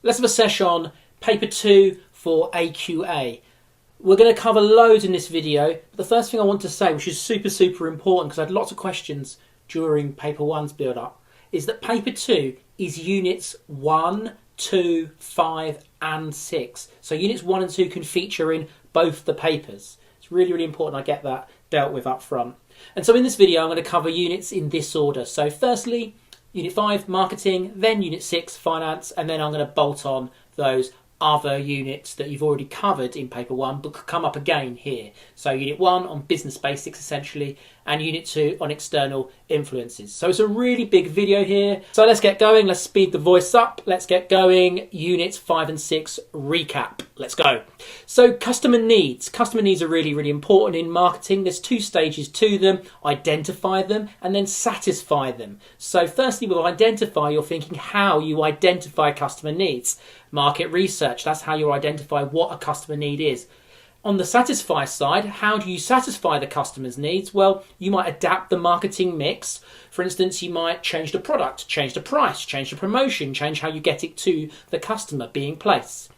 Let's have a session on paper 2 for AQA. We're going to cover loads in this video. But the first thing I want to say, which is super important because I had lots of questions during paper 1's build up, is that paper 2 is units 1, 2, 5 and 6. So units 1 and 2 can feature in both the papers. It's really important I get that dealt with up front. And so in this video I'm going to cover units in this order. So firstly, Unit 5, marketing, then Unit 6, finance, and then I'm going to bolt on those other units that you've already covered in paper 1 but could come up again here. So Unit 1 on business basics essentially, and Unit 2 on external influences. So it's a really big video here. So let's get going, let's speed the voice up, let's get going. Units 5 and 6 recap. Let's go. So customer needs. Customer needs are really important in marketing. There's 2 stages to them: identify them and then satisfy them. So firstly, with identify, you're thinking how you identify customer needs. Market research, that's how you identify what a customer need is. On the satisfy side, how do you satisfy the customer's needs? Well, you might adapt the marketing mix. For instance, you might change the product, change the price, change the promotion, change how you get it to the customer being placed.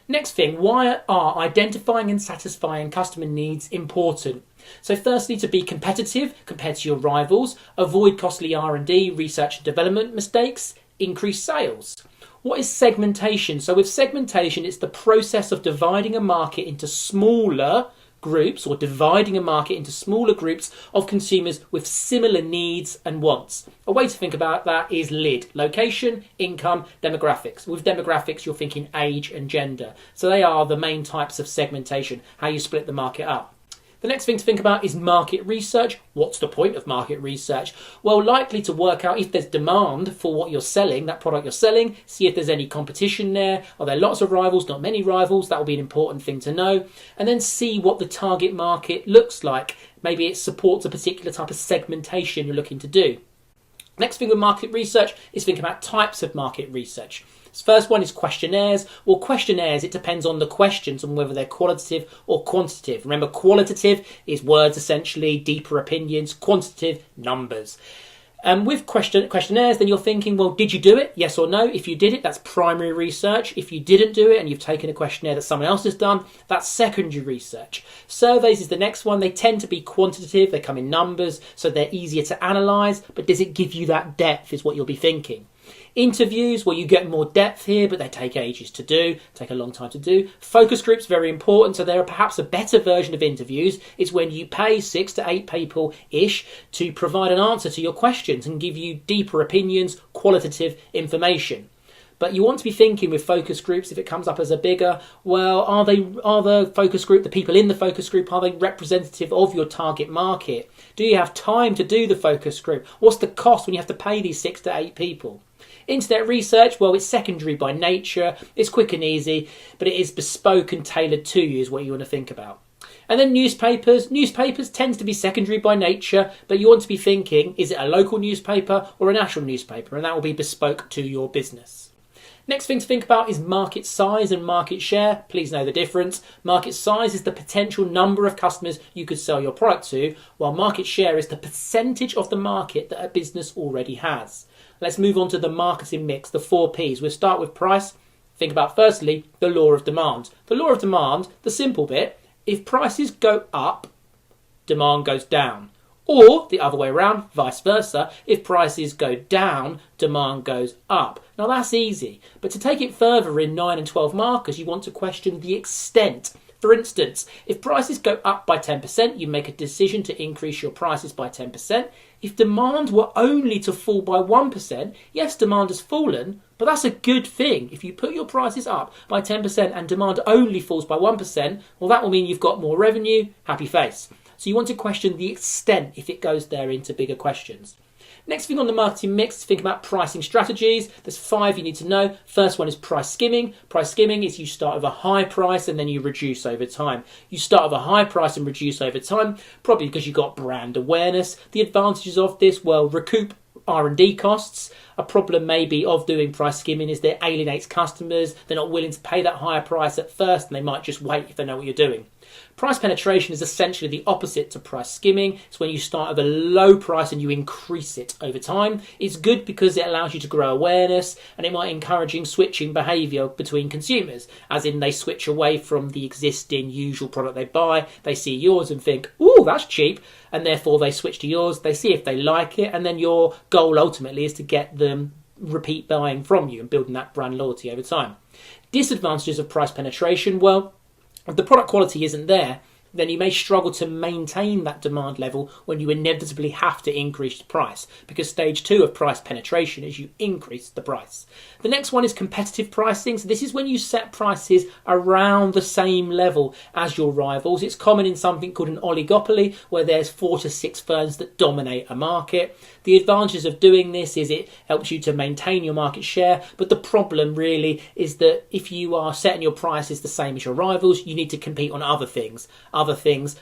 Next thing, why are identifying and satisfying customer needs important? So firstly, to be competitive compared to your rivals, avoid costly R&D, research and development mistakes, increase sales. What is segmentation? So with segmentation, it's the process of dividing a market into smaller groups, or dividing a market into smaller groups of consumers with similar needs and wants. A way to think about that is LID, location, income, demographics. With demographics, you're thinking age and gender. So they are the main types of segmentation, how you split the market up. The next thing to think about is market research. What's the point of market research? Well, likely to work out if there's demand for what you're selling, that product you're selling, see if there's any competition there. Are there lots of rivals, not many rivals? That will be an important thing to know. And then see what the target market looks like. Maybe it supports a particular type of segmentation you're looking to do. Next thing with market research is think about types of market research. First one is questionnaires. Well, questionnaires, it depends on the questions and whether they're qualitative or quantitative. Remember, qualitative is words essentially, deeper opinions, quantitative, numbers. With questionnaires, then you're thinking, well, did you do it? Yes or no? If you did it, that's primary research. If you didn't do it and you've taken a questionnaire that someone else has done, that's secondary research. Surveys is the next one. They tend to be quantitative. They come in numbers, so they're easier to analyse. But does it give you that depth is what you'll be thinking. Interviews, well, you get more depth here, but they take ages to do, take a long time to do. Focus groups, very important. So they're perhaps a better version of interviews. It's when you pay 6 to 8 people-ish to provide an answer to your questions and give you deeper opinions, qualitative information. But you want to be thinking with focus groups, if it comes up as a bigger, well, are the focus group, the people in the focus group, are they representative of your target market? Do you have time to do the focus group? What's the cost when you have to pay these 6 to 8 people? Internet research, well, it's secondary by nature, it's quick and easy, but it is bespoke and tailored to you is what you want to think about. And then newspapers. Newspapers tends to be secondary by nature, but you want to be thinking, is it a local newspaper or a national newspaper? And that will be bespoke to your business. Next thing to think about is market size and market share. Please know the difference. Market size is the potential number of customers you could sell your product to, while market share is the percentage of the market that a business already has. Let's move on to the marketing mix, the 4 Ps. We'll start with price. Think about, firstly, the law of demand. The law of demand, the simple bit, if prices go up, demand goes down. Or the other way around, vice versa, if prices go down, demand goes up. Now that's easy, but to take it further in 9 and 12 markers, you want to question the extent. For instance, if prices go up by 10%, you make a decision to increase your prices by 10%. If demand were only to fall by 1%, yes, demand has fallen, but that's a good thing. If you put your prices up by 10% and demand only falls by 1%, well, that will mean you've got more revenue, happy face. So you want to question the extent if it goes there into bigger questions. Next thing on the marketing mix, think about pricing strategies. There's 5 you need to know. First one is price skimming. Price skimming is you start with a high price and then you reduce over time. You start with a high price and reduce over time, probably because you've got brand awareness. The advantages of this, well, recoup R&D costs. A problem maybe of doing price skimming is that it alienates customers. They're not willing to pay that higher price at first and they might just wait if they know what you're doing. Price penetration is essentially the opposite to price skimming. It's when you start at a low price and you increase it over time. It's good because it allows you to grow awareness, and it might encouraging switching behaviour between consumers, as in they switch away from the existing usual product they buy. They see yours and think, ooh, that's cheap, and therefore they switch to yours. They see if they like it, and then your goal ultimately is to get them repeat buying from you and building that brand loyalty over time. Disadvantages of price penetration, well, if the product quality isn't there, then you may struggle to maintain that demand level when you inevitably have to increase the price, because stage 2 of price penetration is you increase the price. The next one is competitive pricing. So this is when you set prices around the same level as your rivals. It's common in something called an oligopoly, where there's 4 to 6 firms that dominate a market. The advantages of doing this is it helps you to maintain your market share, but the problem really is that if you are setting your prices the same as your rivals, you need to compete on other things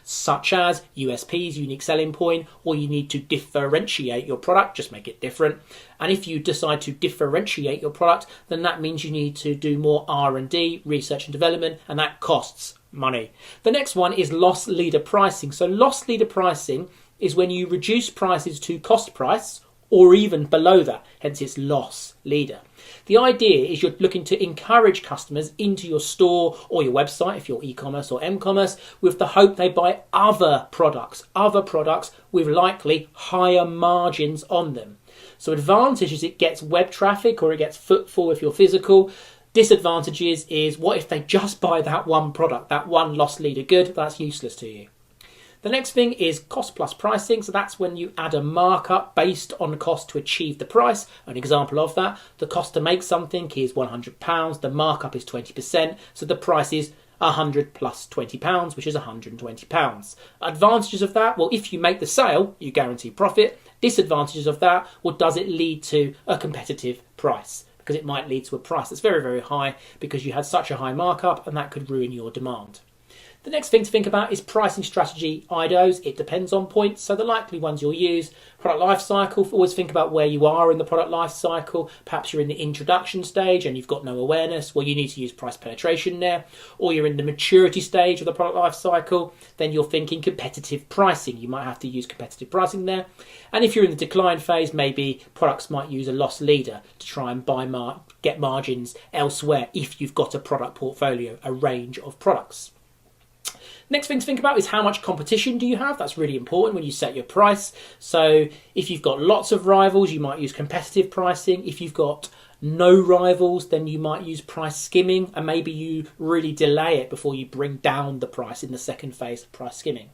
such as USPs, unique selling point, or you need to differentiate your product, just make it different. And if you decide to differentiate your product, then that means you need to do more R&D, research and development, and that costs money. The next one is loss leader pricing. So loss leader pricing is when you reduce prices to cost price or even below that, hence it's loss leader. The idea is you're looking to encourage customers into your store or your website, if you're e-commerce or m-commerce, with the hope they buy other products with likely higher margins on them. So advantage is it gets web traffic or it gets footfall if you're physical. Disadvantages is what if they just buy that one product, that one loss leader good, that's useless to you. The next thing is cost plus pricing. So that's when you add a markup based on the cost to achieve the price. An example of that, the cost to make something is £100. The markup is 20%. So the price is £100 plus £20, which is £120. Advantages of that, well, if you make the sale, you guarantee profit. Disadvantages of that, well, does it lead to a competitive price? Because it might lead to a price that's very, very high because you had such a high markup, and that could ruin your demand. The next thing to think about is pricing strategy IDOs. It depends on points, so the likely ones you'll use. Product life cycle, always think about where you are in the product life cycle. Perhaps you're in the introduction stage and you've got no awareness, well, you need to use price penetration there. Or you're in the maturity stage of the product life cycle, then you're thinking competitive pricing. You might have to use competitive pricing there. And if you're in the decline phase, maybe products might use a loss leader to try and get margins elsewhere if you've got a product portfolio, a range of products. Next thing to think about is how much competition do you have. That's really important when you set your price. So if you've got lots of rivals, you might use competitive pricing. If you've got no rivals, then you might use price skimming, and maybe you really delay it before you bring down the price in the second phase of price skimming.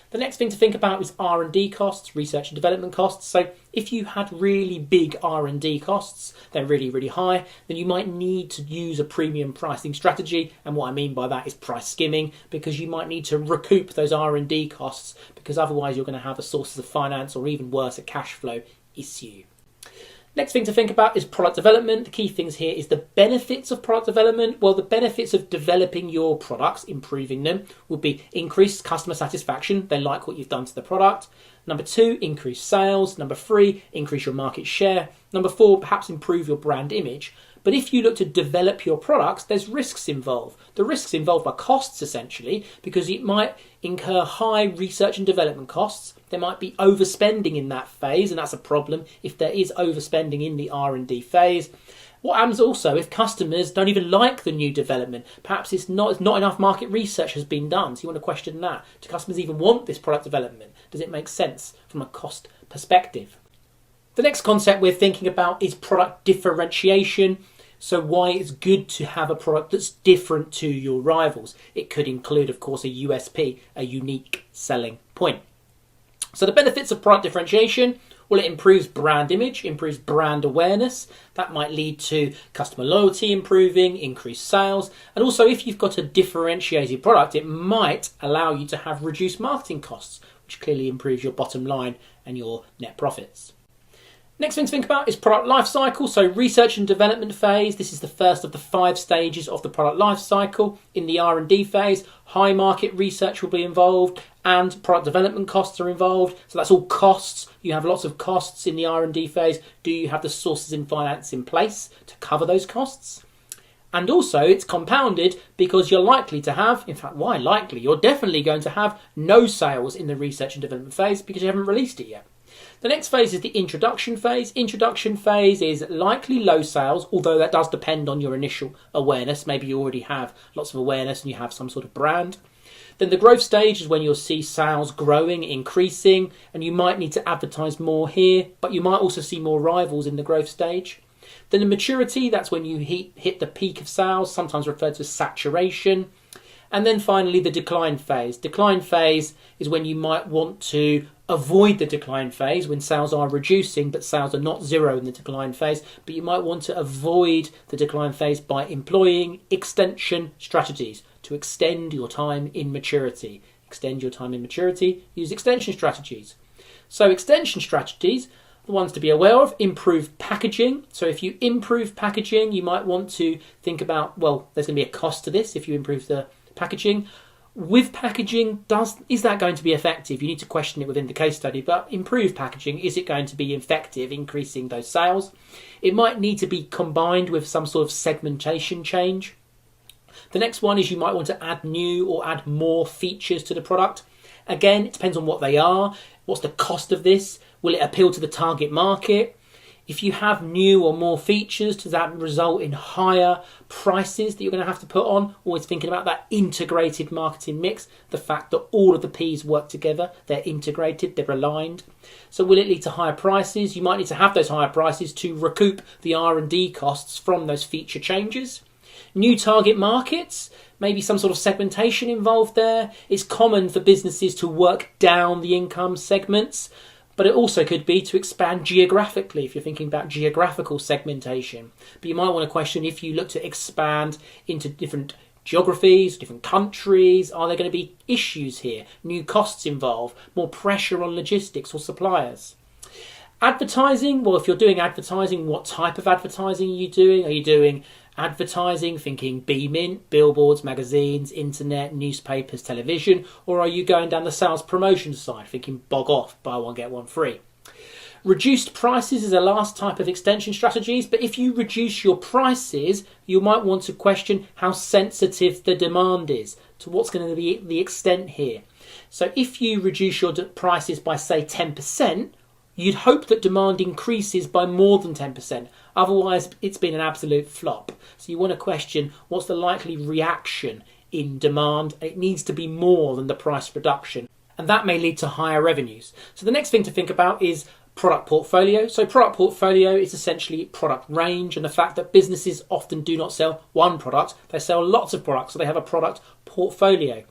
The next thing to think about is R&D costs, research and development costs. So if you had really big R&D costs, they're really, really high, then you might need to use a premium pricing strategy. And what I mean by that is price skimming, because you might need to recoup those R&D costs, because otherwise you're going to have a sources of finance or even worse, a cash flow issue. Next thing to think about is product development. The key things here is the benefits of product development. Well, the benefits of developing your products, improving them, would be increased customer satisfaction. They like what you've done to the product. Number 2, increase sales. Number 3, increase your market share. Number 4, perhaps improve your brand image. But if you look to develop your products, there's risks involved. The risks involved are costs, essentially, because it might incur high research and development costs. There might be overspending in that phase, and that's a problem if there is overspending in the R&D phase. What happens also if customers don't even like the new development? Perhaps it's not enough market research has been done, so you want to question that. Do customers even want this product development? Does it make sense from a cost perspective? The next concept we're thinking about is product differentiation. So why it's good to have a product that's different to your rivals. It could include, of course, a USP, a unique selling point. So the benefits of product differentiation, well, it improves brand image, improves brand awareness. That might lead to customer loyalty improving, increased sales. And also, if you've got a differentiated product, it might allow you to have reduced marketing costs, which clearly improves your bottom line and your net profits. Next thing to think about is product life cycle. So research and development phase. This is the first of the 5 stages of the product life cycle. In the R&D phase, high market research will be involved and product development costs are involved. So that's all costs. You have lots of costs in the R&D phase. Do you have the sources in finance in place to cover those costs? And also it's compounded because you're likely to have, in fact, why likely? You're definitely going to have no sales in the research and development phase because you haven't released it yet. The next phase is the introduction phase. Introduction phase is likely low sales, although that does depend on your initial awareness. Maybe you already have lots of awareness and you have some sort of brand. Then the growth stage is when you'll see sales growing, increasing, and you might need to advertise more here, but you might also see more rivals in the growth stage. Then the maturity, that's when you hit the peak of sales, sometimes referred to as saturation. And then finally the decline phase. Decline phase is when you might want to avoid the decline phase, when sales are reducing but sales are not zero in the decline phase, but you might want to avoid the decline phase by employing extension strategies to extend your time in maturity. Extend your time in maturity, use extension strategies. So extension strategies, the ones to be aware of: improve packaging. So if you improve packaging, you might want to think about, well, there's going to be a cost to this if you improve the packaging. With packaging, is that going to be effective? You need to question it within the case study, but improved packaging, is it going to be effective increasing those sales? It might need to be combined with some sort of segmentation change. The next one is you might want to add new or add more features to the product. Again, it depends on what they are. What's the cost of this? Will it appeal to the target market? If you have new or more features, does that result in higher prices that you're going to have to put on? Always thinking about that integrated marketing mix, the fact that all of the P's work together, they're integrated, they're aligned. So will it lead to higher prices? You might need to have those higher prices to recoup the R&D costs from those feature changes. New target markets, maybe some sort of segmentation involved there. It's common for businesses to work down the income segments, but it also could be to expand geographically if you're thinking about geographical segmentation. But you might want to question, if you look to expand into different geographies, different countries, are there going to be issues here? New costs involved, more pressure on logistics or suppliers. Advertising, well, if you're doing advertising, what type of advertising are you doing? Are you doing advertising, thinking BMint, billboards, magazines, internet, newspapers, television, or are you going down the sales promotion side, thinking bog off, buy one, get one free? Reduced prices is a last type of extension strategies, but if you reduce your prices, you might want to question how sensitive the demand is, to what's going to be the extent here. So if you reduce your prices by, say, 10%, you'd hope that demand increases by more than 10%. Otherwise, it's been an absolute flop. So you want to question, what's the likely reaction in demand? It needs to be more than the price reduction. And that may lead to higher revenues. So the next thing to think about is product portfolio. So product portfolio is essentially product range, and the fact that businesses often do not sell one product, they sell lots of products, so they have a product portfolio.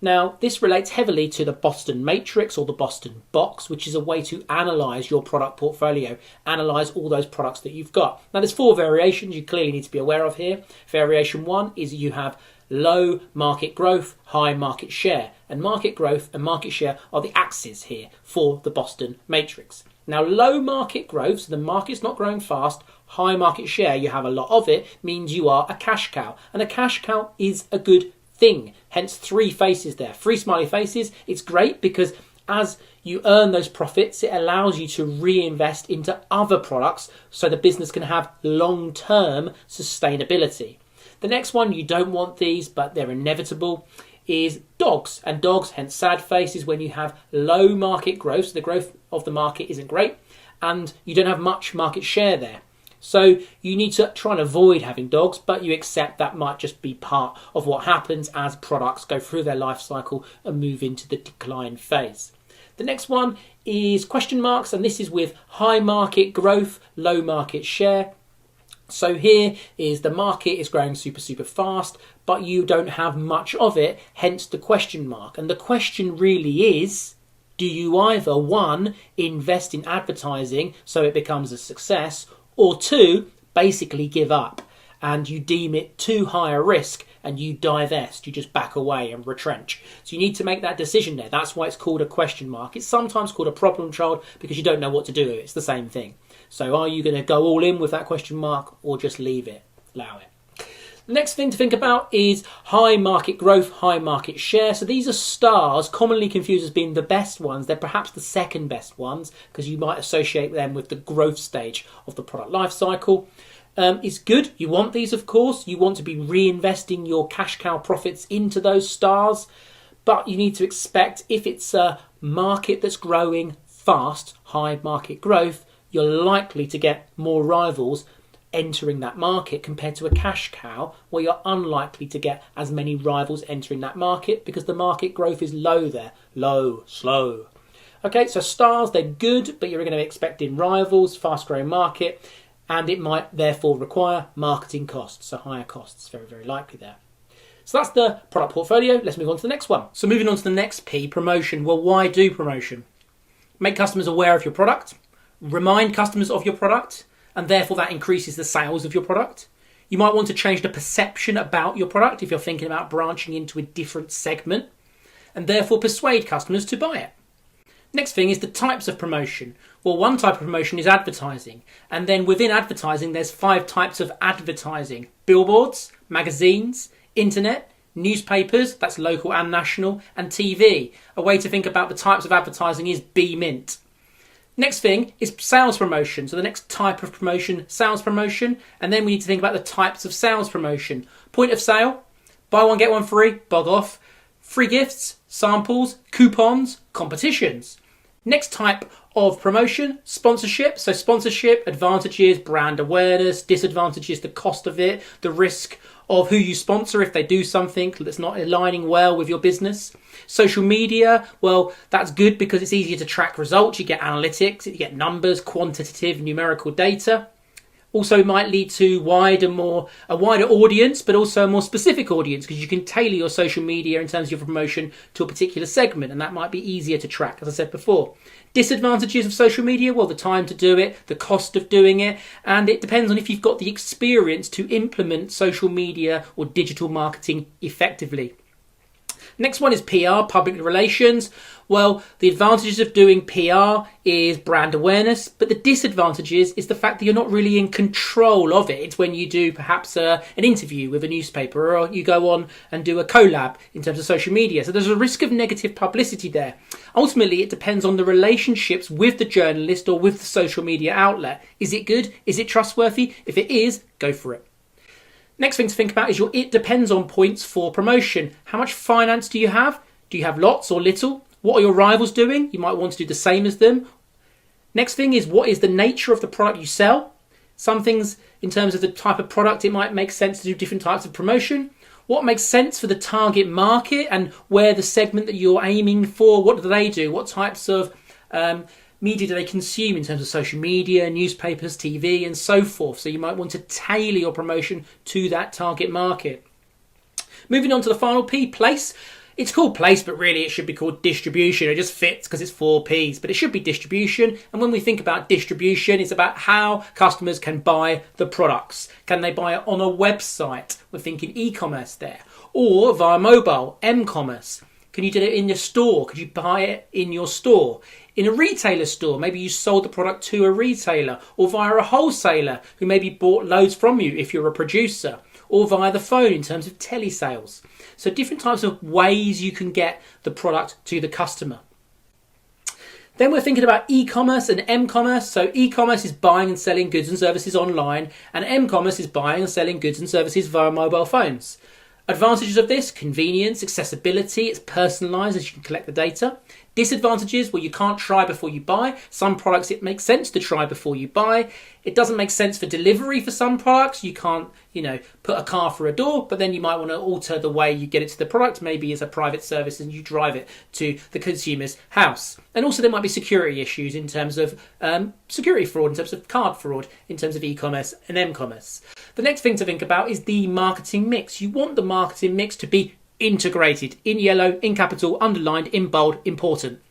Now, this relates heavily to the Boston Matrix or the Boston Box, which is a way to analyse your product portfolio, analyse all those products that you've got. Now, there's 4 variations you clearly need to be aware of here. Variation 1 is you have low market growth, high market share. And market growth and market share are the axes here for the Boston Matrix. Now, low market growth, so the market's not growing fast, high market share, you have a lot of it, means you are a cash cow. And a cash cow is a good thing, hence 3 faces there, 3 smiley faces. It's great because as you earn those profits, it allows you to reinvest into other products so the business can have long-term sustainability. The next one, you don't want these, but they're inevitable, is dogs. And dogs, hence sad faces, when you have low market growth, so the growth of the market isn't great, and you don't have much market share there. So you need to try and avoid having dogs, but you accept that might just be part of what happens as products go through their life cycle and move into the decline phase. The next one is question marks, and this is with high market growth, low market share. So here is the market is growing super fast, but you don't have much of it, hence the question mark. And the question really is, do you either 1, invest in advertising so it becomes a success, or 2, basically give up and you deem it too high a risk and you divest, you just back away and retrench. So you need to make that decision there. That's why it's called a question mark. It's sometimes called a problem child because you don't know what to do. It's the same thing. So are you going to go all in with that question mark or just leave it, allow it? The next thing to think about is high market growth, high market share. So these are stars, commonly confused as being the best ones. They're perhaps the second best ones because you might associate them with the growth stage of the product life cycle. is good. You want these, of course. You want to be reinvesting your cash cow profits into those stars. But you need to expect, if it's a market that's growing fast, high market growth, you're likely to get more rivals entering that market compared to a cash cow, where you're unlikely to get as many rivals entering that market because the market growth is low there. Low, slow. Okay, so stars, they're good, but you're going to be expecting rivals, fast growing market, and it might therefore require marketing costs, so higher costs, very, very likely there. So that's the product portfolio. Let's move on to the next one. So moving on to the next P, promotion. Well, why do promotion? Make customers aware of your product, remind customers of your product, and therefore that increases the sales of your product. You might want to change the perception about your product if you're thinking about branching into a different segment, and therefore persuade customers to buy it. Next thing is the types of promotion. Well, one type of promotion is advertising, and then within advertising there's 5 types of advertising: billboards, magazines, internet, newspapers, that's local and national, and TV. A way to think about the types of advertising is B-Mint. Next thing is sales promotion. So the next type of promotion, sales promotion, and then we need to think about the types of sales promotion. Point of sale, buy one get one free, bog off. Free gifts, samples, coupons, competitions. Next type of promotion, sponsorship. So sponsorship, advantages, brand awareness, disadvantages, the cost of it, the risk of who you sponsor if they do something that's not aligning well with your business. Social media, well, that's good because it's easier to track results. You get analytics, you get numbers, quantitative, numerical data. Also might lead to a wider audience, but also a more specific audience, because you can tailor your social media in terms of your promotion to a particular segment, and that might be easier to track, as I said before. Disadvantages of social media, well, the time to do it, the cost of doing it, and it depends on if you've got the experience to implement social media or digital marketing effectively. Next one is PR, public relations. Well, the advantages of doing PR is brand awareness, but the disadvantages is the fact that you're not really in control of it. It's when you do perhaps an interview with a newspaper, or you go on and do a collab in terms of social media. So there's a risk of negative publicity there. Ultimately, it depends on the relationships with the journalist or with the social media outlet. Is it good? Is it trustworthy? If it is, go for it. Next thing to think about is your it depends on points for promotion. How much finance do you have? Do you have lots or little? What are your rivals doing? You might want to do the same as them. Next thing is, what is the nature of the product you sell? Some things in terms of the type of product, it might make sense to do different types of promotion. What makes sense for the target market and where the segment that you're aiming for, what do they do? What types of media do they consume in terms of social media, newspapers, TV, and so forth? So you might want to tailor your promotion to that target market. Moving on to the final P, place. It's called place, but really it should be called distribution. It just fits because it's 4 Ps, but it should be distribution. And when we think about distribution, it's about how customers can buy the products. Can they buy it on a website? We're thinking e-commerce there. Or via mobile, m-commerce. Can you do it in your store? Could you buy it in your store? In a retailer store, maybe you sold the product to a retailer, or via a wholesaler who maybe bought loads from you if you're a producer, or via the phone in terms of telesales. So different types of ways you can get the product to the customer. Then we're thinking about e-commerce and m-commerce. So e-commerce is buying and selling goods and services online, and m-commerce is buying and selling goods and services via mobile phones. Advantages of this: convenience, accessibility, it's personalised as you can collect the data. Disadvantages: well, you can't try before you buy. Some products it makes sense to try before you buy. It doesn't make sense for delivery for some products. You can't, put a car through a door, but then you might want to alter the way you get it to the product, maybe as a private service, and you drive it to the consumer's house. And also there might be security issues in terms of security fraud, in terms of card fraud, in terms of e-commerce and m-commerce. The next thing to think about is the marketing mix. You want the marketing mix to be integrated, in yellow, in capital, underlined, in bold, important.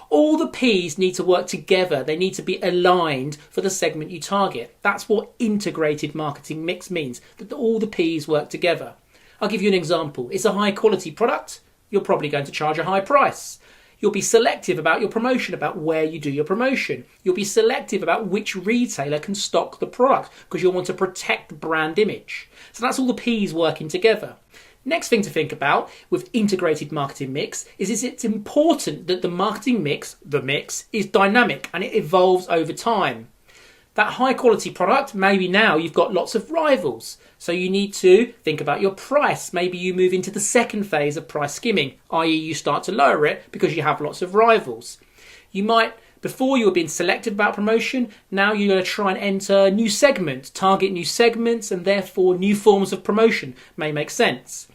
All the P's need to work together. They need to be aligned for the segment you target. That's what integrated marketing mix means, that all the P's work together. I'll give you an example. It's a high quality product. You're probably going to charge a high price. You'll be selective about your promotion, about where you do your promotion. You'll be selective about which retailer can stock the product because you'll want to protect the brand image. So that's all the P's working together. Next thing to think about with integrated marketing mix is it's important that the marketing mix, the mix, is dynamic and it evolves over time. That high quality product, maybe now you've got lots of rivals. So you need to think about your price. Maybe you move into the second phase of price skimming, i.e. you start to lower it because you have lots of rivals. You might, before you were being selective about promotion, now you're going to try and enter new segments, target new segments, and therefore new forms of promotion may make sense.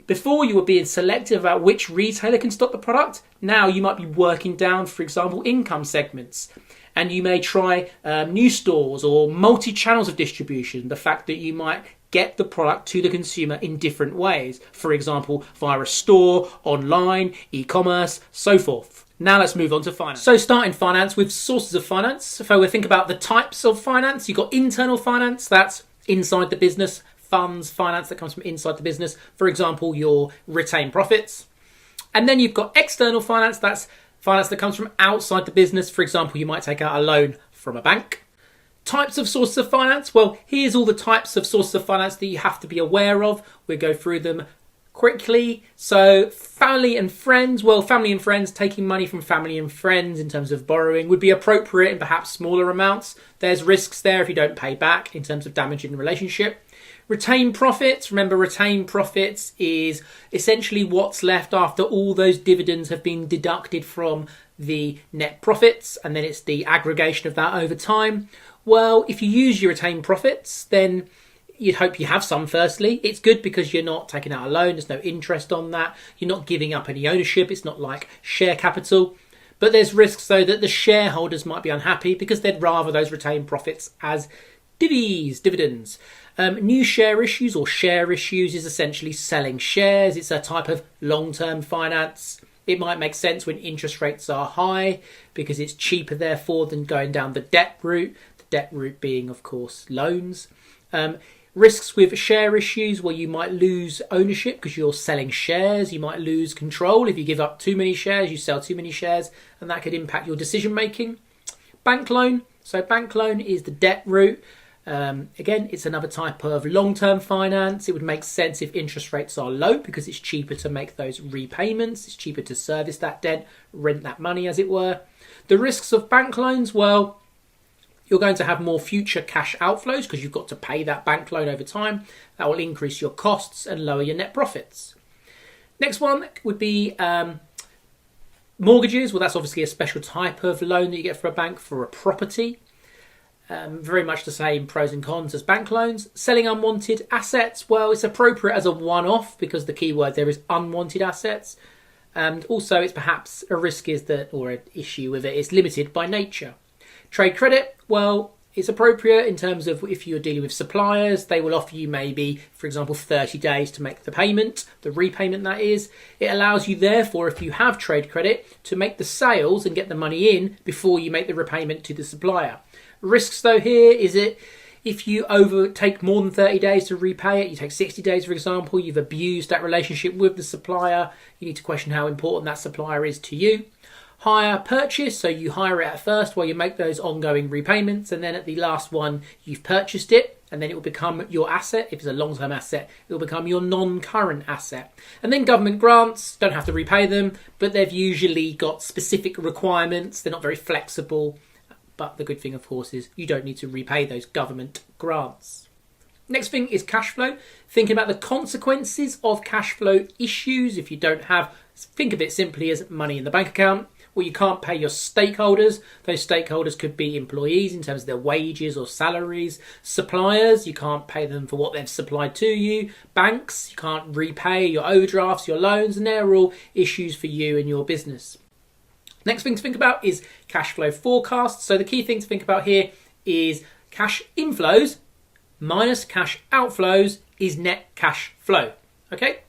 Before you were being selective about which retailer can stock the product, now you might be working down, for example, income segments. And you may try new stores or multi-channels of distribution, the fact that you might get the product to the consumer in different ways. For example, via a store, online, e-commerce, so forth. Now let's move on to finance. So starting finance with sources of finance. So we think about the types of finance. You've got internal finance, that's inside the business. Funds, finance that comes from inside the business. For example, your retained profits. And then you've got external finance, that's finance that comes from outside the business. For example, you might take out a loan from a bank. Types of sources of finance. Well, here's all the types of sources of finance that you have to be aware of. We'll go through them quickly. So family and friends. Well, family and friends, taking money from family and friends in terms of borrowing would be appropriate in perhaps smaller amounts. There's risks there if you don't pay back in terms of damaging the relationship. Retained profits. Remember, retained profits is essentially what's left after all those dividends have been deducted from the net profits, and then it's the aggregation of that over time. Well, if you use your retained profits, then you'd hope you have some firstly. It's good because you're not taking out a loan, there's no interest on that, you're not giving up any ownership, it's not like share capital. But there's risks though that the shareholders might be unhappy because they'd rather those retained profits as dividends. New share issues or share issues is essentially selling shares. It's a type of long-term finance. It might make sense when interest rates are high because it's cheaper therefore than going down the debt route. The debt route being, of course, loans. Risks with share issues where you might lose ownership because you're selling shares. You might lose control if you give up too many shares, you sell too many shares, and that could impact your decision making. Bank loan. So bank loan is the debt route. Again, it's another type of long-term finance. It would make sense if interest rates are low because it's cheaper to make those repayments. It's cheaper to service that debt, rent that money as it were. The risks of bank loans, well, you're going to have more future cash outflows because you've got to pay that bank loan over time. That will increase your costs and lower your net profits. Next one would be mortgages. Well, that's obviously a special type of loan that you get for a bank for a property. Very much the same pros and cons as bank loans. Selling unwanted assets, well, it's appropriate as a one-off because the key word there is unwanted assets. And also it's perhaps a risk is that, or an issue with it, it's limited by nature. Trade credit, well, it's appropriate in terms of if you're dealing with suppliers, they will offer you maybe, for example, 30 days to make the payment, the repayment that is. It allows you therefore, if you have trade credit, to make the sales and get the money in before you make the repayment to the supplier. Risks though here is it if you take more than 30 days to repay it, you take 60 days for example, you've abused that relationship with the supplier, you need to question how important that supplier is to you. Hire purchase, so you hire it at first while you make those ongoing repayments, and then at the last one you've purchased it, and then it will become your asset. If it's a long-term asset, it will become your non-current asset. And then government grants, don't have to repay them, but they've usually got specific requirements, they're not very flexible. But the good thing, of course, is you don't need to repay those government grants. Next thing is cash flow. Thinking about the consequences of cash flow issues. If you don't have, think of it simply as money in the bank account. Well, you can't pay your stakeholders. Those stakeholders could be employees in terms of their wages or salaries. Suppliers, you can't pay them for what they've supplied to you. Banks, you can't repay your overdrafts, your loans, and they're all issues for you and your business. Next thing to think about is cash flow forecasts. So the key thing to think about here is cash inflows minus cash outflows is net cash flow. Okay?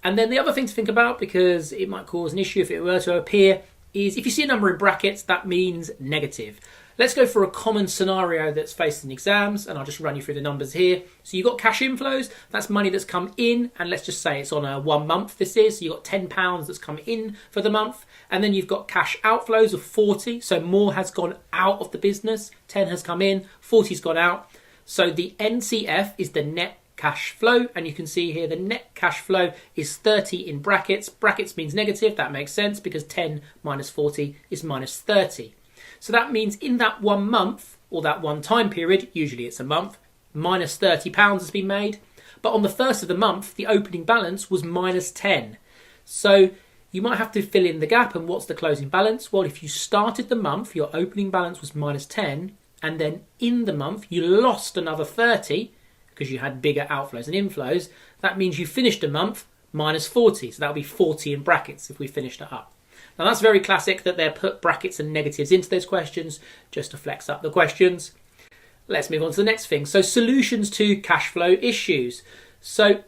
And then the other thing to think about, because it might cause an issue if it were to appear, is if you see a number in brackets, that means negative. Let's go for a common scenario that's faced in exams, and I'll just run you through the numbers here. So you've got cash inflows, that's money that's come in, and let's just say it's on a 1 month this is, so you've got £10 that's come in for the month, and then you've got cash outflows of 40, so more has gone out of the business, 10 has come in, 40's gone out. So the NCF is the net cash flow, and you can see here the net cash flow is 30 in brackets. Brackets means negative, that makes sense because 10 minus 40 is minus 30. So that means in that 1 month, or that one time period, usually it's a month, minus £30 has been made. But on the first of the month, the opening balance was minus 10. So you might have to fill in the gap. And what's the closing balance? Well, if you started the month, your opening balance was minus 10, and then in the month you lost another 30 because you had bigger outflows and inflows, that means you finished a month minus 40. So that would be 40 in brackets if we finished it up. Now that's very classic that they're put brackets and negatives into those questions just to flex up the questions. Let's move on to the next thing. So solutions to cash flow issues. So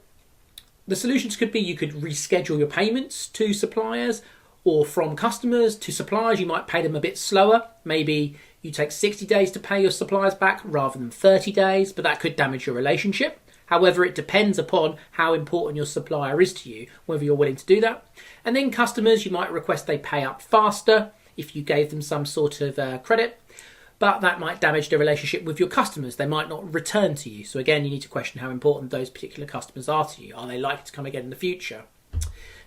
the solutions could be you could reschedule your payments to suppliers, or from customers to suppliers, you might pay them a bit slower. Maybe you take 60 days to pay your suppliers back rather than 30 days, but that could damage your relationship. However, it depends upon how important your supplier is to you, whether you're willing to do that. And then customers, you might request they pay up faster if you gave them some sort of credit, but that might damage the relationship with your customers. They might not return to you. So again, you need to question how important those particular customers are to you. Are they likely to come again in the future?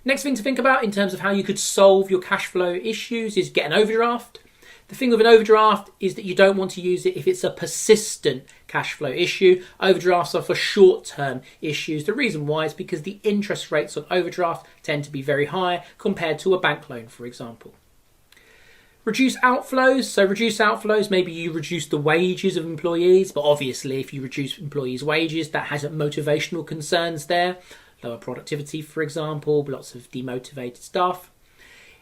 Next thing to think about in terms of how you could solve your cash flow issues is get an overdraft. The thing with an overdraft is that you don't want to use it if it's a persistent cash flow issue. Overdrafts are for short-term issues. The reason why is because the interest rates on overdraft tend to be very high compared to a bank loan, for example. Reduce outflows. So reduce outflows, maybe you reduce the wages of employees, but obviously if you reduce employees' wages, that has motivational concerns there. Lower productivity, for example, lots of demotivated staff.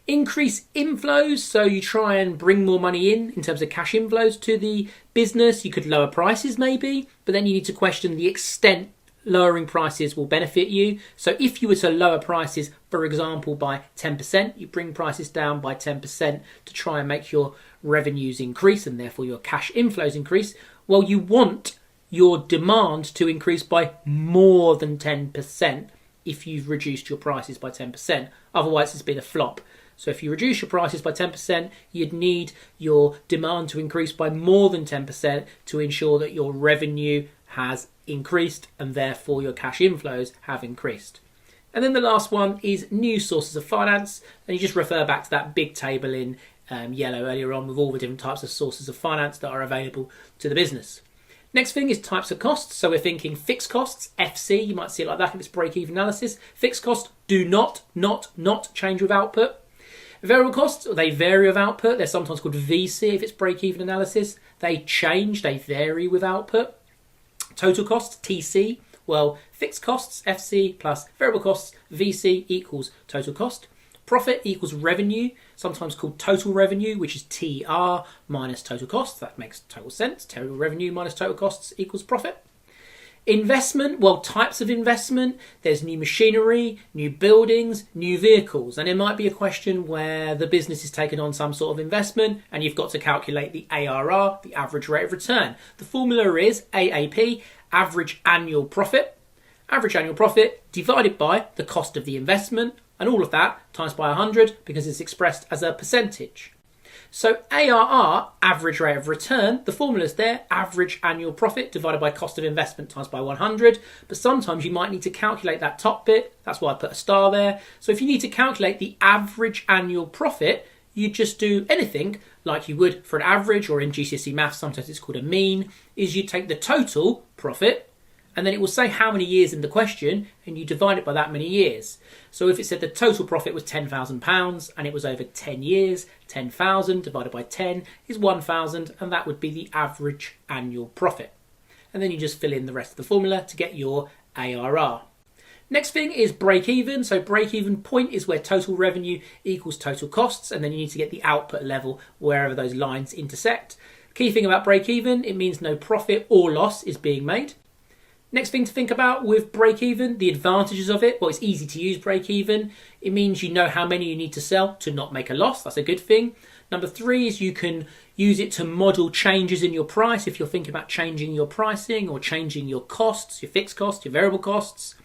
Increase inflows, so you try and bring more money in terms of cash inflows to the business. You could lower prices maybe, but then you need to question the extent lowering prices will benefit you. So if you were to lower prices, for example, by 10%, you bring prices down by 10% to try and make your revenues increase and therefore your cash inflows increase. Well, you want your demand to increase by more than 10% if you've reduced your prices by 10%. Otherwise, it's been a flop. So if you reduce your prices by 10%, you'd need your demand to increase by more than 10% to ensure that your revenue has increased and therefore your cash inflows have increased. And then the last one is new sources of finance. And you just refer back to that big table in yellow earlier on with all the different types of sources of finance that are available to the business. Next thing is types of costs. So we're thinking fixed costs, FC, you might see it like that if it's break-even analysis. Fixed costs do not change with output. Variable costs, they vary with output. They're sometimes called VC if it's break-even analysis. They change, they vary with output. Total costs, TC, well, fixed costs, FC, plus variable costs, VC, equals total cost. Profit equals revenue, sometimes called total revenue, which is TR minus total costs. That makes total sense. Total revenue minus total costs equals profit. Investment, well, types of investment. There's new machinery, new buildings, new vehicles. And it might be a question where the business has taken on some sort of investment and you've got to calculate the ARR, the average rate of return. The formula is AAP, average annual profit. Average annual profit divided by the cost of the investment, and all of that times by 100 because it's expressed as a percentage. So ARR, average rate of return, the formula is there, average annual profit divided by cost of investment times by 100. But sometimes you might need to calculate that top bit. That's why I put a star there. So if you need to calculate the average annual profit, you just do anything like you would for an average, or in GCSE maths, sometimes it's called a mean, is you take the total profit and then it will say how many years in the question and you divide it by that many years. So if it said the total profit was £10,000 and it was over 10 years, 10,000 divided by 10 is 1,000, and that would be the average annual profit. And then you just fill in the rest of the formula to get your ARR. Next thing is break even. So break even point is where total revenue equals total costs, and then you need to get the output level wherever those lines intersect. Key thing about break even, it means no profit or loss is being made. Next thing to think about with break-even, the advantages of it. Well, it's easy to use break-even. It means you know how many you need to sell to not make a loss. That's a good thing. Number 3 is you can use it to model changes in your price if you're thinking about changing your pricing or changing your costs, your fixed costs, your variable costs.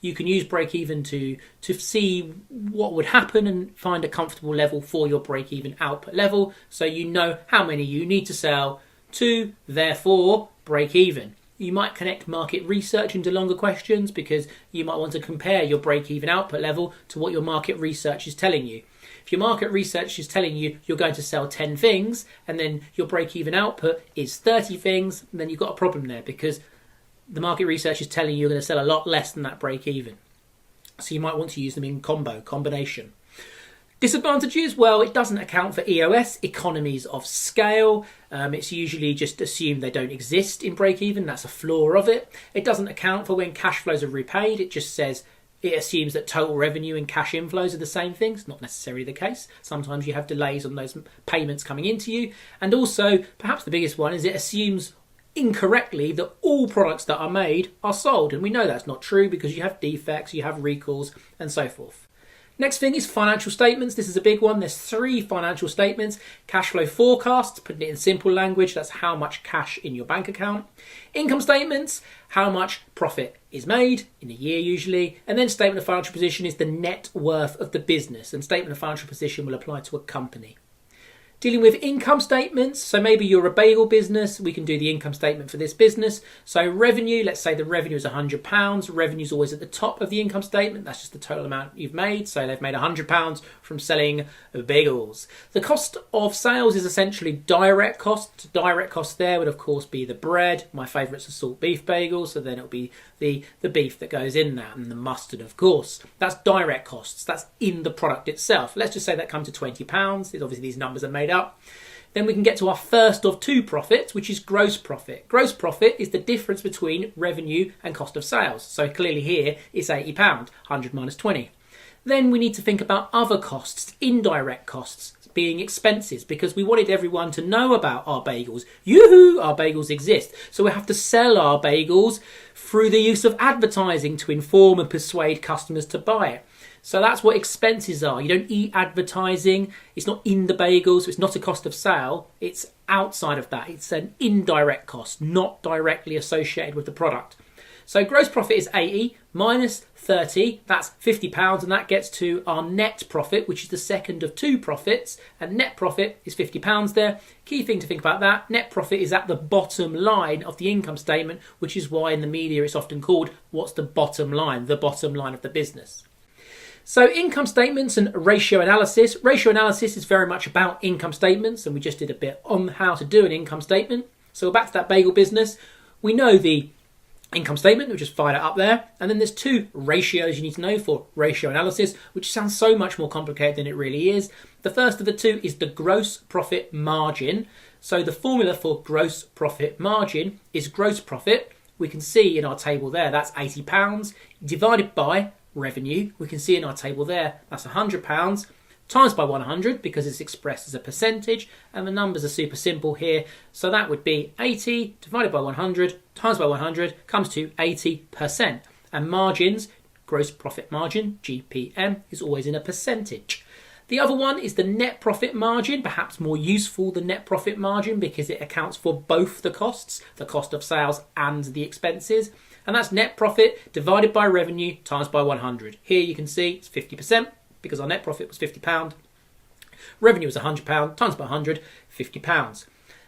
You can use break-even to see what would happen and find a comfortable level for your break-even output level, so you know how many you need to sell to therefore break-even. You might connect market research into longer questions because you might want to compare your break-even output level to what your market research is telling you. If your market research is telling you you're going to sell 10 things and then your break-even output is 30 things, then you've got a problem there because the market research is telling you you're going to sell a lot less than that break-even. So you might want to use them in combination. Disadvantages, well, it doesn't account for EOS, economies of scale. It's usually just assumed they don't exist in break-even. That's a flaw of it. It doesn't account for when cash flows are repaid. It just says it assumes that total revenue and cash inflows are the same things. Not necessarily the case. Sometimes you have delays on those payments coming into you. And also, perhaps the biggest one is it assumes incorrectly that all products that are made are sold. And we know that's not true because you have defects, you have recalls, and so forth. Next thing is financial statements. This is a big one. There's 3 financial statements. Cash flow forecasts, putting it in simple language, that's how much cash in your bank account. Income statements, how much profit is made in a year usually. And then statement of financial position is the net worth of the business. And statement of financial position will apply to a company. Dealing with income statements, so maybe you're a bagel business, we can do the income statement for this business. So revenue, let's say the revenue is £100. Revenue is always at the top of the income statement. That's just the total amount you've made. So they've made £100 from selling bagels. The cost of sales is essentially direct cost. Direct cost there would of course be the bread. My favourite's a salt beef bagel, so then it'll be the beef that goes in that and the mustard of course. That's direct costs. That's in the product itself. Let's just say that comes to £20. Obviously these numbers are made up. Then we can get to our first of 2 profits, which is gross profit. Gross profit is the difference between revenue and cost of sales. So clearly here it's £80, 100 minus 20. Then we need to think about other costs, indirect costs, being expenses, because we wanted everyone to know about our bagels. Yoo-hoo, our bagels exist. So we have to sell our bagels through the use of advertising to inform and persuade customers to buy it. So that's what expenses are. You don't eat advertising. It's not in the bagels. So it's not a cost of sale. It's outside of that. It's an indirect cost, not directly associated with the product. So gross profit is 80 minus 30. That's £50. And that gets to our net profit, which is the second of 2 profits. And net profit is £50 there. Key thing to think about that. Net profit is at the bottom line of the income statement, which is why in the media it's often called, what's the bottom line? The bottom line of the business. So income statements and ratio analysis. Ratio analysis is very much about income statements, and we just did a bit on how to do an income statement. So back to that bagel business. We know the income statement, we just fired it up there. And then there's 2 ratios you need to know for ratio analysis, which sounds so much more complicated than it really is. The first of the 2 is the gross profit margin. So the formula for gross profit margin is gross profit. We can see in our table there, that's £80 divided by revenue. We can see in our table there, that's £100 times by 100 because it's expressed as a percentage, and the numbers are super simple here. So that would be 80 divided by 100 times by 100 comes to 80%. And margins, gross profit margin, GPM, is always in a percentage. The other one is the net profit margin, perhaps more useful than net profit margin because it accounts for both the costs, the cost of sales and the expenses. And that's net profit divided by revenue times by 100. Here you can see it's 50% because our net profit was £50. Revenue was £100 times by 100, £50.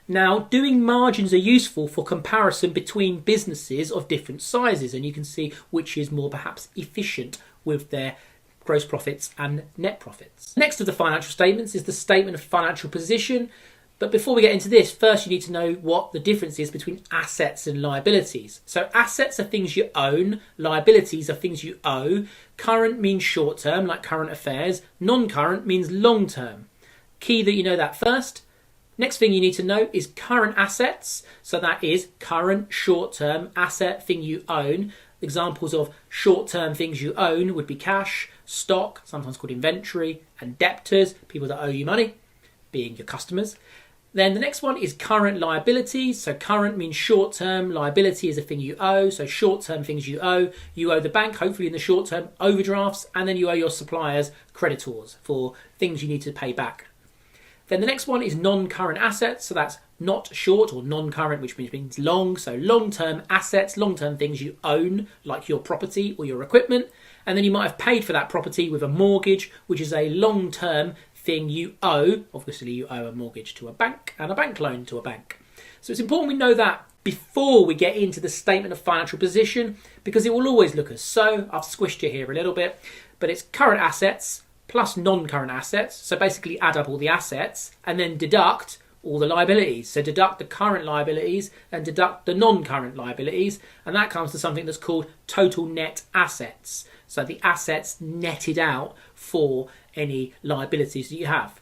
Now, doing margins are useful for comparison between businesses of different sizes, and you can see which is more perhaps efficient with their gross profits and net profits. Next of the financial statements is the statement of financial position. But before we get into this, first you need to know what the difference is between assets and liabilities. So assets are things you own, liabilities are things you owe. Current means short term, like current affairs. Non-current means long term. Key that you know that first. Next thing you need to know is current assets. So that is current short term asset, thing you own. Examples of short term things you own would be cash, stock, sometimes called inventory, and debtors, people that owe you money, being your customers. Then the next one is current liabilities. So current means short term, liability is a thing you owe. So short term things you owe. You owe the bank, hopefully in the short term, overdrafts, and then you owe your suppliers creditors for things you need to pay back. Then the next one is non-current assets. So that's not short or non-current, which means long. So long-term assets, long-term things you own, like your property or your equipment. And then you might have paid for that property with a mortgage, which is a long-term thing you owe. Obviously you owe a mortgage to a bank and a bank loan to a bank. So it's important we know that before we get into the statement of financial position, because it will always look as so. I've squished it here a little bit, but it's current assets plus non-current assets. So basically add up all the assets and then deduct all the liabilities. So deduct the current liabilities and deduct the non-current liabilities, and that comes to something that's called total net assets. So the assets netted out for any liabilities that you have.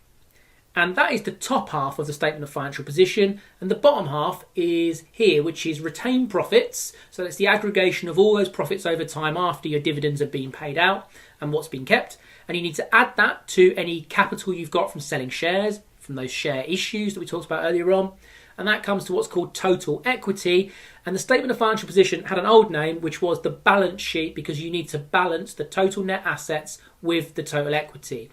And that is the top half of the statement of financial position, and the bottom half is here, which is retained profits. So it's the aggregation of all those profits over time after your dividends have been paid out and what's been kept. And you need to add that to any capital you've got from selling shares, from those share issues that we talked about earlier on, and that comes to what's called total equity. And the statement of financial position had an old name, which was the balance sheet, because you need to balance the total net assets with the total equity.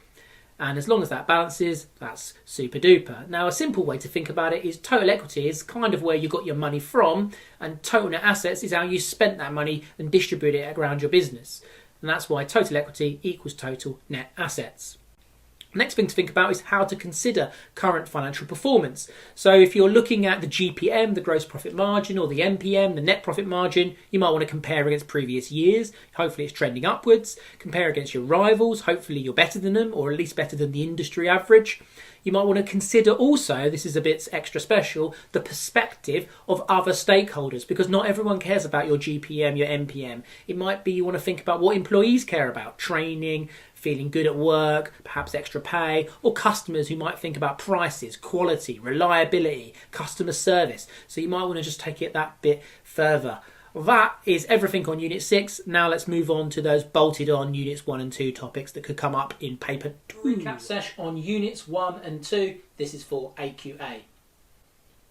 And as long as that balances, that's super duper. Now, a simple way to think about it is total equity is kind of where you got your money from, and total net assets is how you spent that money and distribute it around your business. And that's why total equity equals total net assets. Next thing to think about is how to consider current financial performance. So if you're looking at the GPM, the gross profit margin, or the NPM, the net profit margin, you might want to compare against previous years. Hopefully it's trending upwards. Compare against your rivals. Hopefully you're better than them, or at least better than the industry average. You might want to consider also, this is a bit extra special, the perspective of other stakeholders, because not everyone cares about your GPM, your NPM. It might be you want to think about what employees care about, training, feeling good at work, perhaps extra pay, or customers who might think about prices, quality, reliability, customer service. So you might want to just take it that bit further. That is everything on Unit 6. Now let's move on to those bolted on Units 1 and 2 topics that could come up in Paper 2. Recap session on Units 1 and 2. This is for AQA.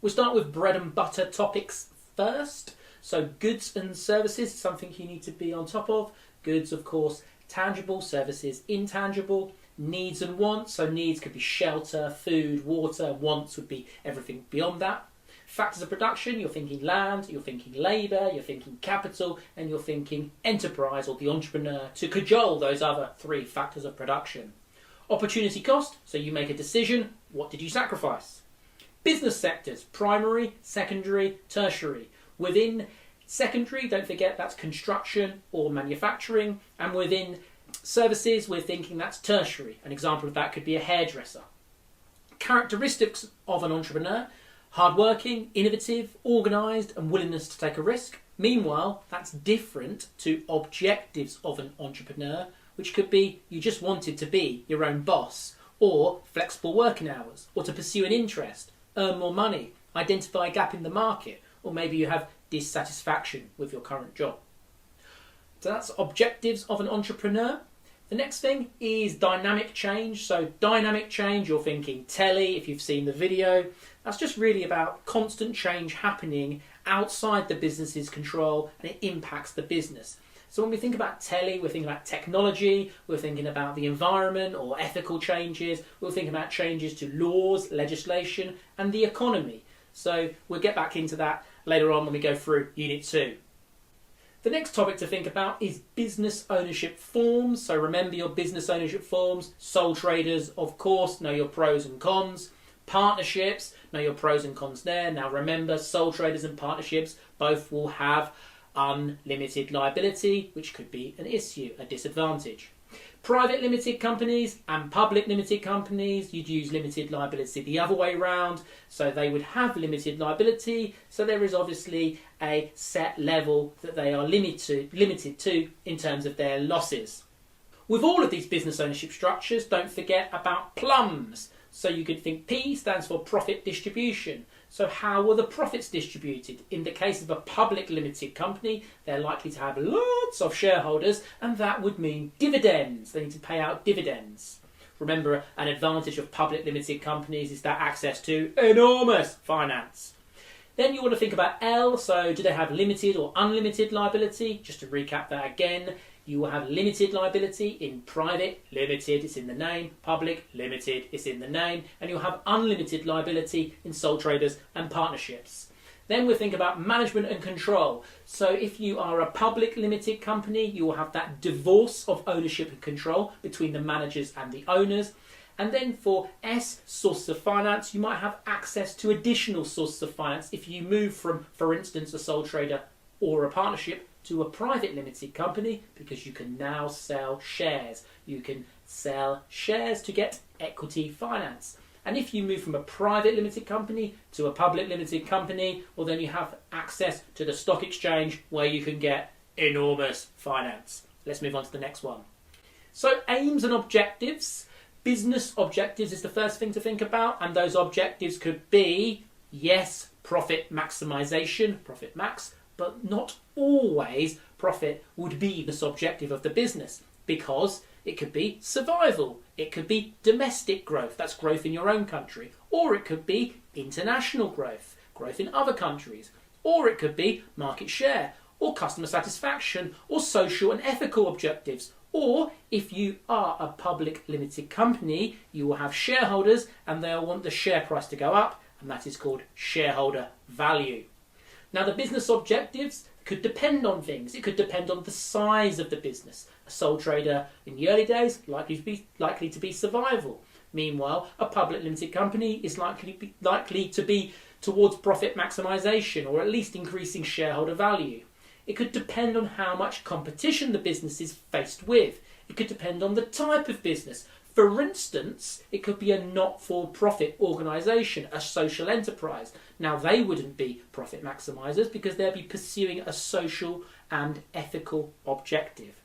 We'll start with bread and butter topics first. So goods and services, something you need to be on top of. Goods, of course, tangible, services, intangible. Needs and wants, so needs could be shelter, food, water. Wants would be everything beyond that. Factors of production, you're thinking land, you're thinking labour, you're thinking capital, and you're thinking enterprise or the entrepreneur to cajole those other 3 factors of production. Opportunity cost, so you make a decision, what did you sacrifice? Business sectors, primary, secondary, tertiary. Within secondary, don't forget that's construction or manufacturing, and within services, we're thinking that's tertiary. An example of that could be a hairdresser. Characteristics of an entrepreneur: hardworking, innovative, organised, and willingness to take a risk. Meanwhile, that's different to objectives of an entrepreneur, which could be you just wanted to be your own boss, or flexible working hours, or to pursue an interest, earn more money, identify a gap in the market, or maybe you have dissatisfaction with your current job. So that's objectives of an entrepreneur. The next thing is dynamic change. So dynamic change, you're thinking telly, if you've seen the video. That's just really about constant change happening outside the business's control, and it impacts the business. So when we think about telly, we're thinking about technology, we're thinking about the environment or ethical changes, we're thinking about changes to laws, legislation, and the economy. So we'll get back into that later on when we go through Unit 2. The next topic to think about is business ownership forms. So remember your business ownership forms. Sole traders, of course, know your pros and cons. Partnerships, know your pros and cons there. Now remember, sole traders and partnerships both will have unlimited liability, which could be an issue, a disadvantage. Private limited companies and public limited companies, you'd use limited liability the other way round, so they would have limited liability, so there is obviously a set level that they are limited to in terms of their losses. With all of these business ownership structures, don't forget about plums. So you could think P stands for profit distribution. So how were the profits distributed? In the case of a public limited company, they're likely to have lots of shareholders, and that would mean dividends. They need to pay out dividends. Remember, an advantage of public limited companies is that access to enormous finance. Then you want to think about L, so do they have limited or unlimited liability? Just to recap that again, you will have limited liability in private, limited, it's in the name, public, limited, it's in the name, and you'll have unlimited liability in sole traders and partnerships. Then we think about management and control. So if you are a public limited company, you will have that divorce of ownership and control between the managers and the owners. And then for S, sources of finance, you might have access to additional sources of finance if you move from, for instance, a sole trader or a partnership to a private limited company, because you can now sell shares. You can sell shares to get equity finance. And if you move from a private limited company to a public limited company, well, then you have access to the stock exchange where you can get enormous finance. Let's move on to the next one. So aims and objectives. Business objectives is the first thing to think about, and those objectives could be, yes, profit maximisation, profit max, but not always profit would be the objective of the business, because it could be survival, it could be domestic growth, that's growth in your own country, or it could be international growth, growth in other countries, or it could be market share, or customer satisfaction, or social and ethical objectives. Or if you are a public limited company, you will have shareholders and they'll want the share price to go up, and that is called shareholder value. Now, the business objectives could depend on things. It could depend on the size of the business. A sole trader in the early days likely to be survival. Meanwhile, a public limited company is likely to be towards profit maximisation, or at least increasing shareholder value. It could depend on how much competition the business is faced with. It could depend on the type of business. For instance, it could be a not-for-profit organisation, a social enterprise. Now, they wouldn't be profit maximisers because they'd be pursuing a social and ethical objective.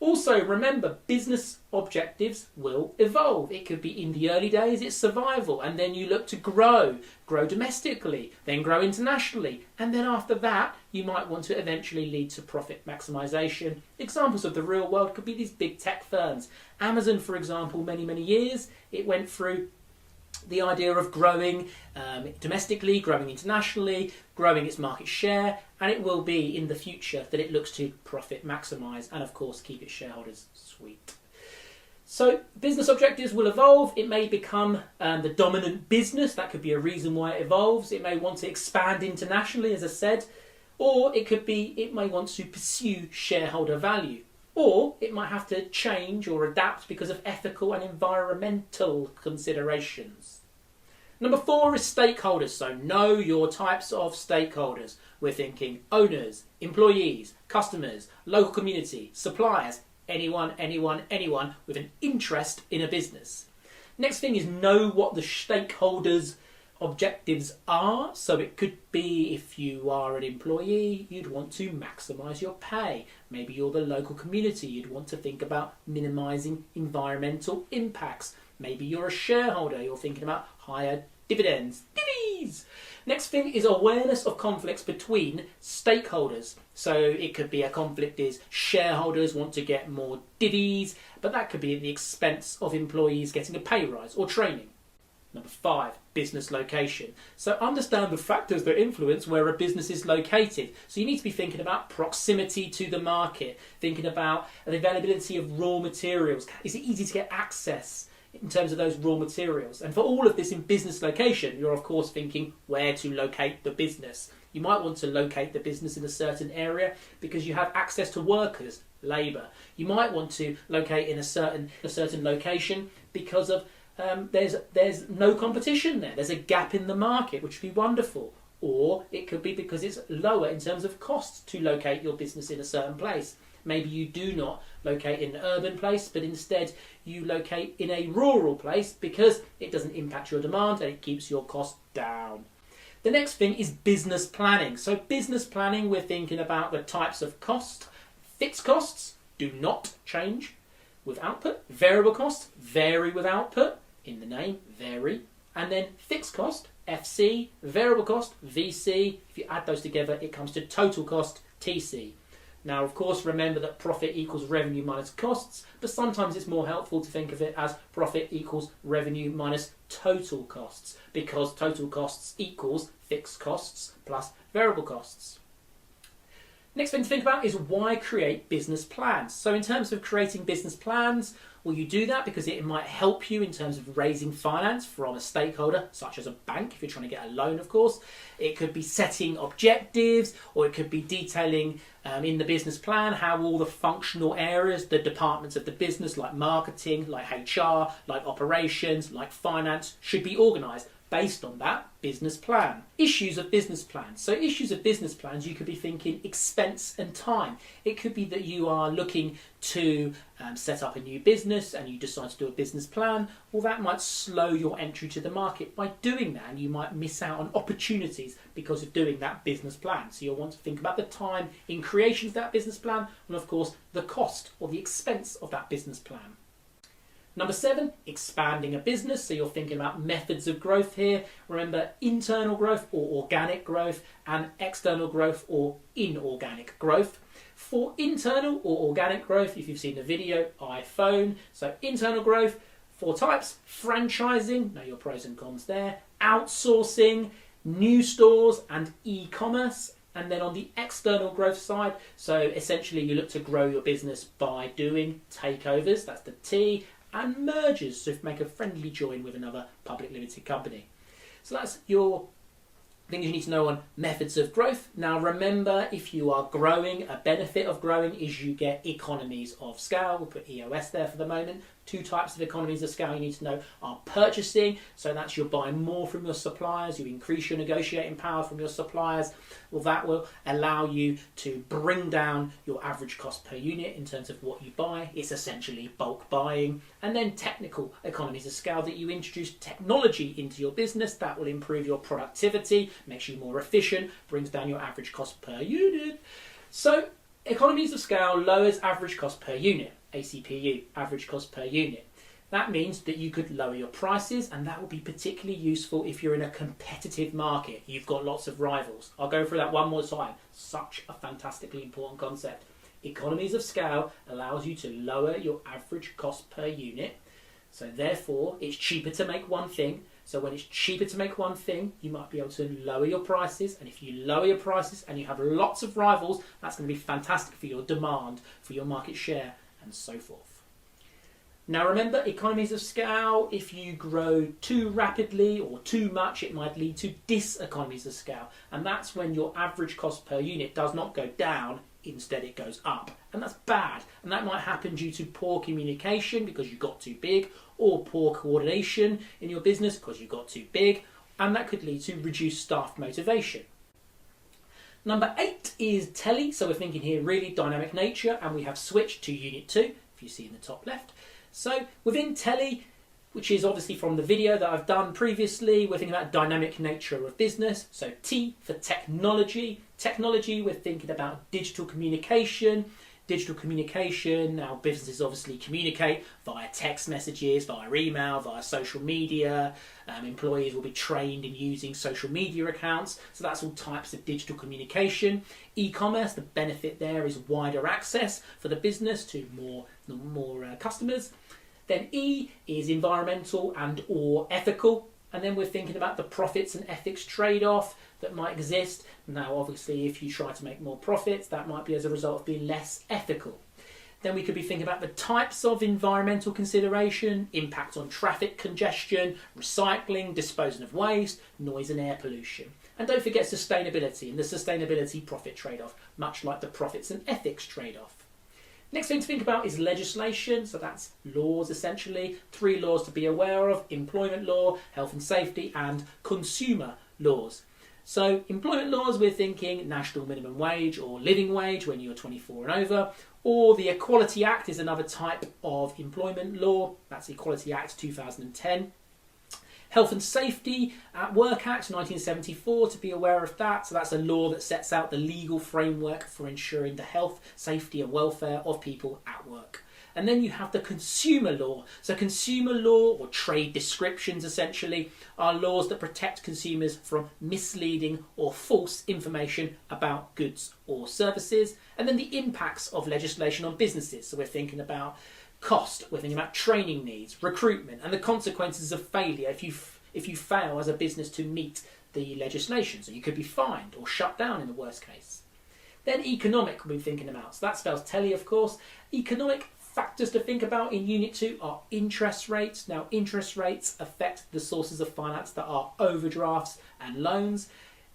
Also, remember, business objectives will evolve. It could be in the early days, it's survival, and then you look to grow domestically, then grow internationally, and then after that, you might want to eventually lead to profit maximisation. Examples of the real world could be these big tech firms. Amazon, for example, many years, it went through the idea of growing domestically, growing internationally, growing its market share, and it will be in the future that it looks to profit maximise and, of course, keep its shareholders sweet. So business objectives will evolve. It may become the dominant business. That could be a reason why it evolves. It may want to expand internationally, as I said, or it may want to pursue shareholder value. Or it might have to change or adapt because of ethical and environmental considerations. Number 4 is stakeholders. So know your types of stakeholders. We're thinking owners, employees, customers, local community, suppliers, anyone with an interest in a business. Next thing is know what the stakeholders' objectives are. So it could be, if you are an employee, you'd want to maximise your pay. Maybe you're the local community, you'd want to think about minimising environmental impacts. Maybe you're a shareholder, you're thinking about higher dividends. Divvies! Next thing is awareness of conflicts between stakeholders. So it could be a conflict is shareholders want to get more divvies, but that could be at the expense of employees getting a pay rise or training. Number 5, business location. So understand the factors that influence where a business is located. So you need to be thinking about proximity to the market, thinking about the availability of raw materials. Is it easy to get access in terms of those raw materials? And for all of this in business location, you're of course thinking where to locate the business. You might want to locate the business in a certain area because you have access to workers, labour. You might want to locate in a certain location because of there's no competition there. There's a gap in the market, which would be wonderful. Or it could be because it's lower in terms of costs to locate your business in a certain place. Maybe you do not locate in an urban place, but instead you locate in a rural place because it doesn't impact your demand and it keeps your costs down. The next thing is business planning. So business planning, we're thinking about the types of cost. Fixed costs do not change with output. Variable costs vary with output. In the name, vary. And then fixed cost, FC, variable cost, VC. If you add those together, it comes to total cost, TC. Now, of course, remember that profit equals revenue minus costs, but sometimes it's more helpful to think of it as profit equals revenue minus total costs, because total costs equals fixed costs plus variable costs. Next thing to think about is why create business plans. So in terms of creating business plans, well, you do that because it might help you in terms of raising finance from a stakeholder, such as a bank, if you're trying to get a loan, of course. It could be setting objectives, or it could be detailing in the business plan how all the functional areas, the departments of the business, like marketing, like HR, like operations, like finance, should be organised based on that business plan. Issues of business plans. So issues of business plans, you could be thinking expense and time. It could be that you are looking to set up a new business and you decide to do a business plan. Well, that might slow your entry to the market by doing that, and you might miss out on opportunities because of doing that business plan. So you'll want to think about the time in creation of that business plan, and of course the cost or the expense of that business plan. Number 7, expanding a business. So you're thinking about methods of growth here. Remember, internal growth or organic growth, and external growth or inorganic growth. For internal or organic growth, if you've seen the video, iPhone. So internal growth, 4 types: franchising, know your pros and cons there, outsourcing, new stores and e-commerce. And then on the external growth side, so essentially you look to grow your business by doing takeovers, that's the T, and mergers, so make a friendly join with another public limited company. So that's your things you need to know on methods of growth. Now remember, if you are growing, a benefit of growing is you get economies of scale. We'll put EOS there for the moment. 2 types of economies of scale you need to know are purchasing, so that's you're buying more from your suppliers, you increase your negotiating power from your suppliers. Well, that will allow you to bring down your average cost per unit in terms of what you buy. It's essentially bulk buying. And then technical economies of scale, that you introduce technology into your business that will improve your productivity, makes you more efficient, brings down your average cost per unit. So economies of scale lowers average cost per unit. ACPU, average cost per unit. That means that you could lower your prices, and that will be particularly useful if you're in a competitive market. You've got lots of rivals. I'll go through that one more time. Such a fantastically important concept. Economies of scale allows you to lower your average cost per unit. So therefore, it's cheaper to make one thing. So when it's cheaper to make one thing, you might be able to lower your prices. And if you lower your prices and you have lots of rivals, that's going to be fantastic for your demand, for your market share, and so forth. Now remember, economies of scale, if you grow too rapidly or too much, it might lead to diseconomies of scale. And that's when your average cost per unit does not go down, instead it goes up. And that's bad. And that might happen due to poor communication because you got too big, or poor coordination in your business because you got too big. And that could lead to reduced staff motivation. Number 8 is tele. So we're thinking here really dynamic nature, and we have switched to unit 2, if you see in the top left. So within tele, which is obviously from the video that I've done previously, we're thinking about dynamic nature of business. So T for technology. Technology, we're thinking about digital communication. Digital communication, now businesses obviously communicate via text messages, via email, via social media. Employees will be trained in using social media accounts. So that's all types of digital communication. E-commerce, the benefit there is wider access for the business to more customers. Then E is environmental and or ethical. And then we're thinking about the profits and ethics trade-off that might exist. Now, obviously, if you try to make more profits, that might be as a result of being less ethical. Then we could be thinking about the types of environmental consideration: impact on traffic congestion, recycling, disposal of waste, noise and air pollution. And don't forget sustainability and the sustainability profit trade-off, much like the profits and ethics trade-off. Next thing to think about is legislation, so that's laws essentially. 3 laws to be aware of: employment law, health and safety, and consumer laws. So employment laws, we're thinking national minimum wage or living wage when you're 24 and over, or the Equality Act is another type of employment law, that's the Equality Act 2010. Health and Safety at Work Act 1974, to be aware of that. So that's a law that sets out the legal framework for ensuring the health, safety and welfare of people at work. And then you have the consumer law. So consumer law, or trade descriptions essentially, are laws that protect consumers from misleading or false information about goods or services. And then the impacts of legislation on businesses. So we're thinking about cost, we're thinking about training needs, recruitment, and the consequences of failure if you fail as a business to meet the legislation. So you could be fined or shut down in the worst case. Then economic we'll be thinking about. So that spells telly, of course. Economic factors to think about in Unit 2 are interest rates. Now, interest rates affect the sources of finance that are overdrafts and loans.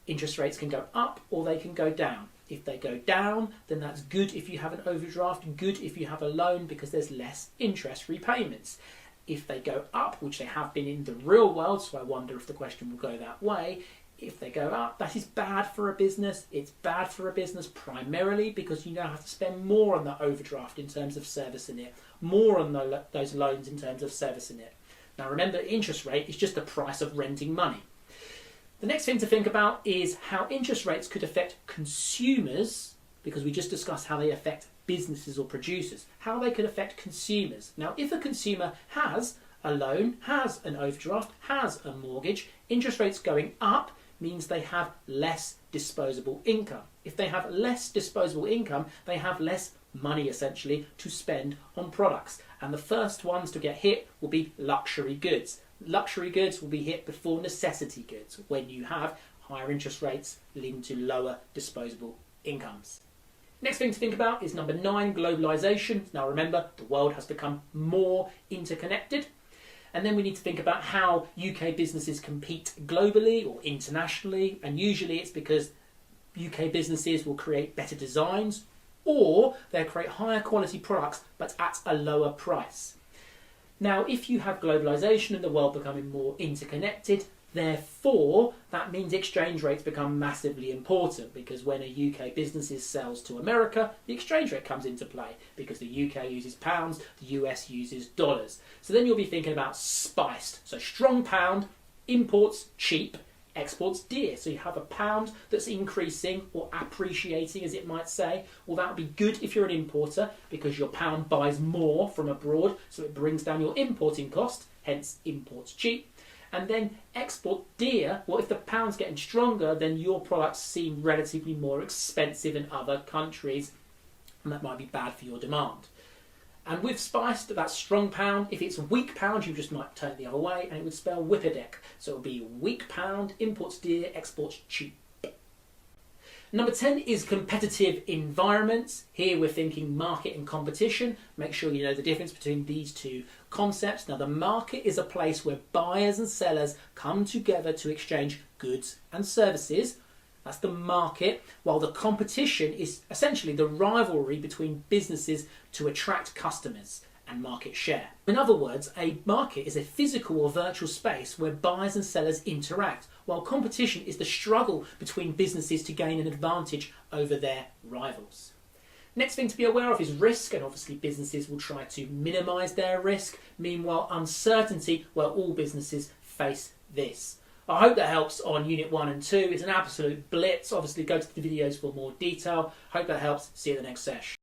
Interest rates can go up or they can go down. If they go down, then that's good if you have an overdraft, good if you have a loan, because there's less interest repayments. If they go up, which they have been in the real world, so I wonder if the question will go that way, if they go up, that is bad for a business. It's bad for a business primarily because you now have to spend more on the overdraft in terms of servicing it, more on those loans in terms of servicing it. Now remember, interest rate is just the price of renting money. The next thing to think about is how interest rates could affect consumers, because we just discussed how they affect businesses or producers, how they could affect consumers. Now, if a consumer has a loan, has an overdraft, has a mortgage, interest rates going up means they have less disposable income. If they have less disposable income, they have less money essentially to spend on products. And the first ones to get hit will be luxury goods. Luxury goods will be hit before necessity goods when you have higher interest rates leading to lower disposable incomes. Next thing to think about is number 9, globalisation. Now remember, the world has become more interconnected. And then we need to think about how UK businesses compete globally or internationally. And usually it's because UK businesses will create better designs or they'll create higher quality products but at a lower price. Now, if you have globalisation and the world becoming more interconnected, therefore, that means exchange rates become massively important, because when a UK business sells to America, the exchange rate comes into play because the UK uses pounds, the US uses dollars. So then you'll be thinking about spiced. So strong pound, imports cheap, exports dear. So you have a pound that's increasing or appreciating, as it might say. Well, that would be good if you're an importer because your pound buys more from abroad, so it brings down your importing cost, hence imports cheap. And then export dear, well, if the pound's getting stronger, then your products seem relatively more expensive in other countries, and that might be bad for your demand. And with spiced, that strong pound, if it's a weak pound, you just might turn it the other way, and it would spell whipperdeck. So it would be weak pound, imports dear, exports cheap. Number 10 is competitive environments. Here we're thinking market and competition. Make sure you know the difference between these two concepts. Now, the market is a place where buyers and sellers come together to exchange goods and services. That's the market, while the competition is essentially the rivalry between businesses to attract customers and market share. In other words, a market is a physical or virtual space where buyers and sellers interact, while competition is the struggle between businesses to gain an advantage over their rivals. Next thing to be aware of is risk, and obviously businesses will try to minimise their risk. Meanwhile, uncertainty, well, all businesses face this. I hope that helps on Unit 1 and 2. It's an absolute blitz. Obviously, go to the videos for more detail. Hope that helps. See you at the next session.